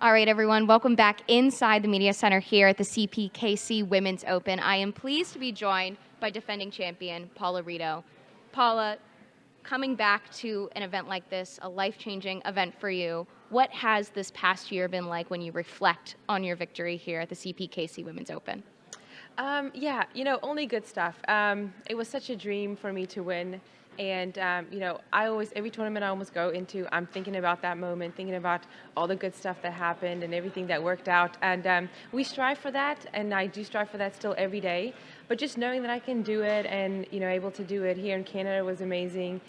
All right, everyone, welcome back inside the Media Center here at the CPKC Women's Open. I am pleased to be joined by defending champion Paula Reto. Paula, coming back to an event like this, a life-changing event for you, what has this past year been like when you reflect on your victory here at the CPKC Women's Open? Yeah, only good stuff. It was such a dream for me to win. And, every tournament I almost go into, I'm thinking about that moment, thinking about all the good stuff that happened and everything that worked out. And we strive for that, and I do strive for that still every day. But just knowing that I can do it and, able to do it here in Canada was amazing.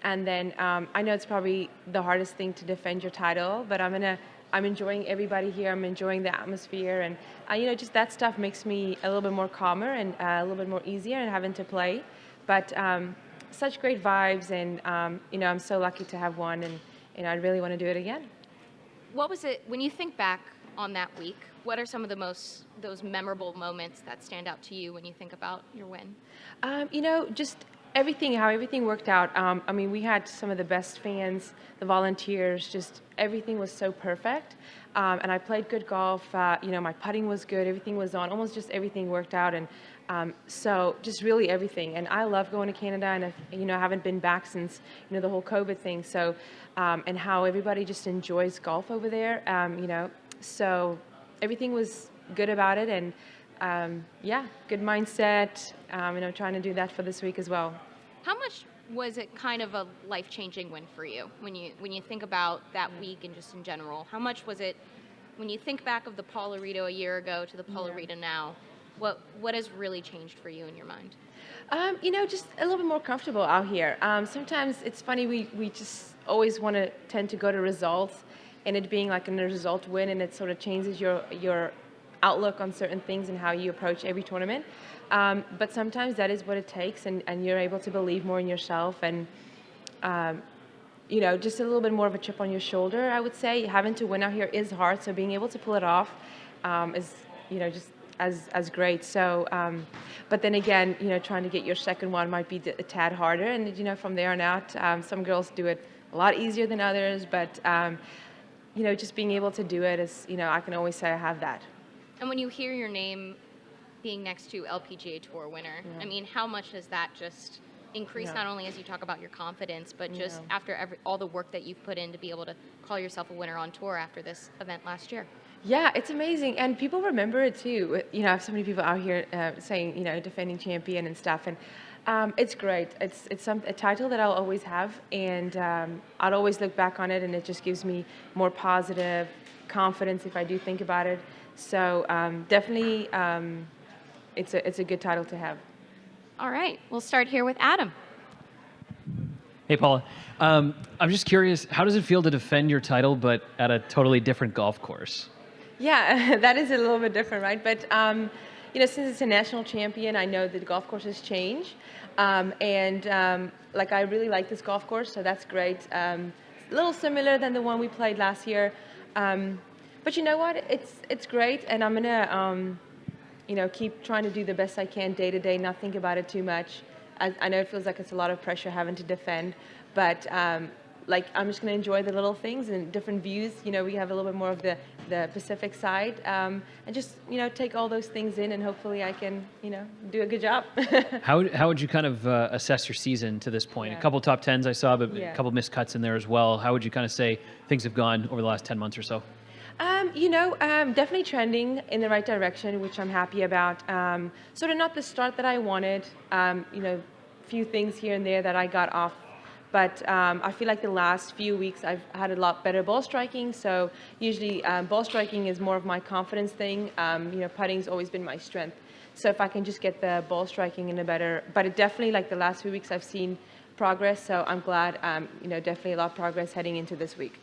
And then I know it's probably the hardest thing to defend your title, but I'm enjoying everybody here. I'm enjoying the atmosphere, and just that stuff makes me a little bit more calmer and a little bit more easier in having to play. But such great vibes, and I'm so lucky to have won, and I really want to do it again. What was it when you think back on that week? What are some of those memorable moments that stand out to you when you think about your win? Just how everything worked out. We had some of the best fans, the volunteers, just everything was so perfect. And I played good golf. My putting was good. Everything was on. Almost just everything worked out. And so just really everything. And I love going to Canada, and I haven't been back since the whole COVID thing. So and how everybody just enjoys golf over there. So everything was good about it, and good mindset. And I'm trying to do that for this week as well. How much was it kind of a life-changing win for you when you think about that week and just in general? How much was it when you think back of the Paula Reto a year ago to the Paula Reto now? What has really changed for you in your mind? Just a little bit more comfortable out here. Sometimes it's funny, we just always want to tend to go to results, and it being like a result win, and it sort of changes your outlook on certain things and how you approach every tournament. But sometimes that is what it takes, and you're able to believe more in yourself, and just a little bit more of a chip on your shoulder, I would say. Having to win out here is hard, so being able to pull it off is, just as great. So, but then again, trying to get your second one might be a tad harder, and from there on out, some girls do it a lot easier than others, but just being able to do it is, I can always say I have that. And when you hear your name being next to LPGA Tour winner, how much does that just increase, not only as you talk about your confidence, but just after all the work that you've put in to be able to call yourself a winner on tour after this event last year? Yeah, it's amazing, and people remember it too. I have so many people out here saying, defending champion and stuff, and it's great. It's a title that I'll always have, and I'll always look back on it, and it just gives me more positive confidence if I do think about it. So definitely, it's a good title to have. All right, we'll start here with Adam. Hey, Paula. I'm just curious, how does it feel to defend your title, but at a totally different golf course? Yeah, that is a little bit different, right? But since it's a national champion, I know that golf courses change, and I really like this golf course, so that's great. A little similar than the one we played last year. But you know what? It's great, and I'm gonna, keep trying to do the best I can day to day, not think about it too much. I know it feels like it's a lot of pressure having to defend, but I'm just gonna enjoy the little things and different views. We have a little bit more of the Pacific side, and just take all those things in, and hopefully I can do a good job. How would you kind of assess your season to this point? Yeah. A couple top tens I saw, but Yeah. a couple missed cuts in there as well. How would you kind of say things have gone over the last 10 months or so? Definitely trending in the right direction, which I'm happy about. Sort of not the start that I wanted. Few things here and there that I got off, but I feel like the last few weeks I've had a lot better ball striking. So usually ball striking is more of my confidence thing. Putting's always been my strength. So if I can just get the ball striking in a better, but it definitely, like the last few weeks I've seen progress. So I'm glad. Definitely a lot of progress heading into this week.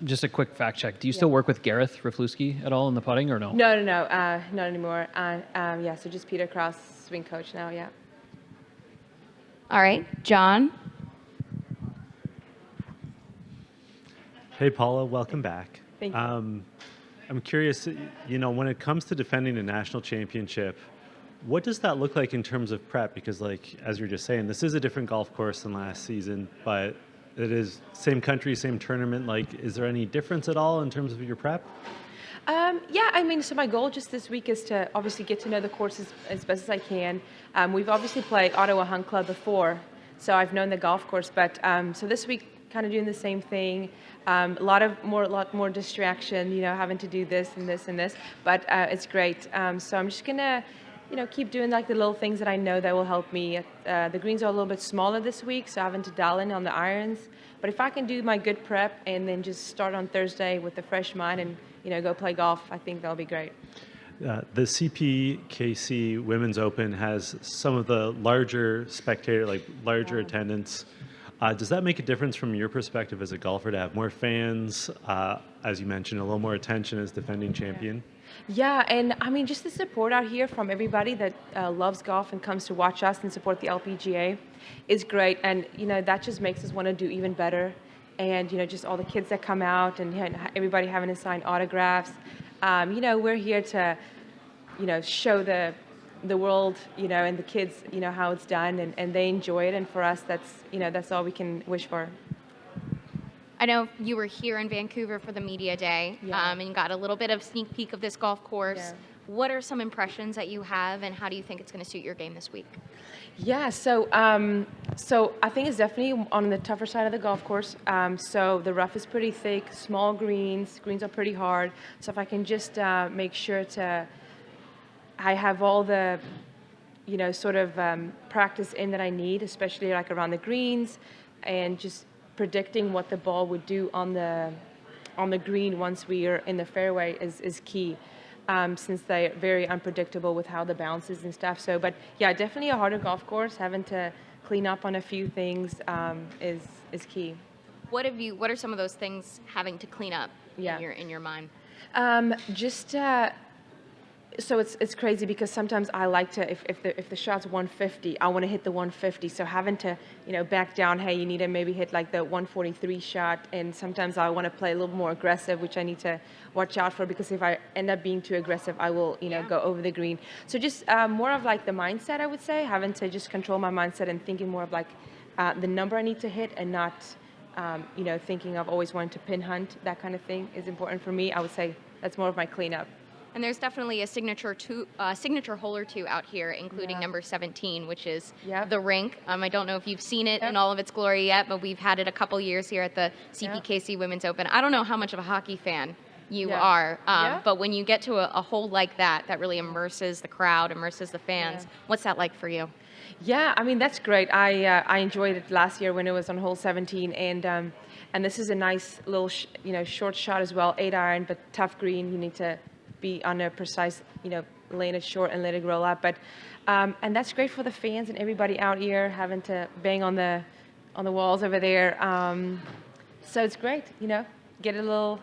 Just a quick fact check. Do you still work with Gareth Raflewski at all in the putting, or no? No, not anymore. So just Peter Cross, swing coach now, yeah. All right, John. Hey, Paula, welcome back. Thank you. I'm curious, when it comes to defending a national championship, what does that look like in terms of prep? Because as you were just saying, this is a different golf course than last season, but it is same country, same tournament. Like, is there any difference at all in terms of your prep? Yeah, I mean, so my goal just this week is to obviously get to know the course as best as I can. We've obviously played Ottawa Hunt Club before, so I've known the golf course. But so this week, kind of doing the same thing. A lot more distraction, having to do this and this and this. But it's great. So I'm just gonna, keep doing like the little things that I know that will help me. The greens are a little bit smaller this week, so having to dial in on the irons. But if I can do my good prep and then just start on Thursday with a fresh mind and go play golf, I think that'll be great. The CPKC Women's Open has some of the larger larger attendance. Does that make a difference from your perspective as a golfer to have more fans, as you mentioned, a little more attention as defending champion? Yeah, and I mean, just the support out here from everybody that loves golf and comes to watch us and support the LPGA is great. And, that just makes us want to do even better. And, just all the kids that come out and everybody having to sign autographs. We're here to, show the world, and the kids, how it's done and they enjoy it. And for us, that's all we can wish for. I know you were here in Vancouver for the media day, Yeah. And got a little bit of sneak peek of this golf course. Yeah. What are some impressions that you have, and how do you think it's going to suit your game this week? Yeah, so I think it's definitely on the tougher side of the golf course. So the rough is pretty thick, small greens are pretty hard. So if I can just make sure I have all the, practice in that I need, especially like around the greens, and just predicting what the ball would do on the green once we are in the fairway is key. Since they're very unpredictable with how the bounces and stuff. So, but yeah, definitely a harder golf course. Having to clean up on a few things is key. What are some of those things having to clean up Yeah. in your mind? So it's crazy because sometimes I like to, if the shot's 150, I want to hit the 150. So having to, back down, hey, you need to maybe hit like the 143 shot. And sometimes I want to play a little more aggressive, which I need to watch out for, because if I end up being too aggressive, I will, go over the green. So just more of like the mindset, I would say, having to just control my mindset and thinking more of like the number I need to hit and not, thinking of always wanting to pin hunt. That kind of thing is important for me. I would say that's more of my cleanup. And there's definitely a signature hole or two out here, including number 17, which is Yep. the rink. I don't know if you've seen it in Yep. all of its glory yet, but we've had it a couple years here at the CPKC Women's Open. I don't know how much of a hockey fan you Yeah. are, Yeah. but when you get to a hole like that really immerses the crowd, immerses the fans, what's that like for you? Yeah, I mean, that's great. I enjoyed it last year when it was on hole 17, and this is a nice little short shot as well, 8-iron, but tough green. You need to be on a precise, laying it short and let it roll up. But and that's great for the fans and everybody out here having to bang on the walls over there. So it's great, get a little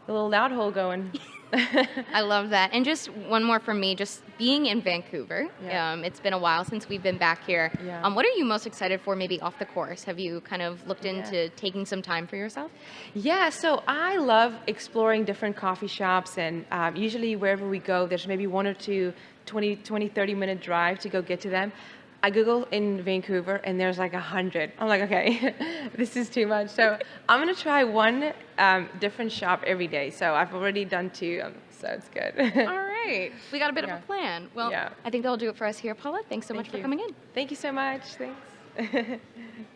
loud hole going. I love that. And just one more from me, just being in Vancouver. Yeah. It's been a while since we've been back here. Yeah. What are you most excited for maybe off the course? Have you kind of looked into taking some time for yourself? Yeah, so I love exploring different coffee shops, and usually wherever we go, there's maybe one or two 20, 30-minute drive to go get to them. I Google in Vancouver, and there's like 100. I'm like, okay, this is too much. So I'm going to try one different shop every day. So I've already done 2, so it's good. All right. We got a bit of Yeah. a plan. Well, Yeah. I think that'll do it for us here. Paula, thanks so much for you. coming in. Thank you so much. Thanks.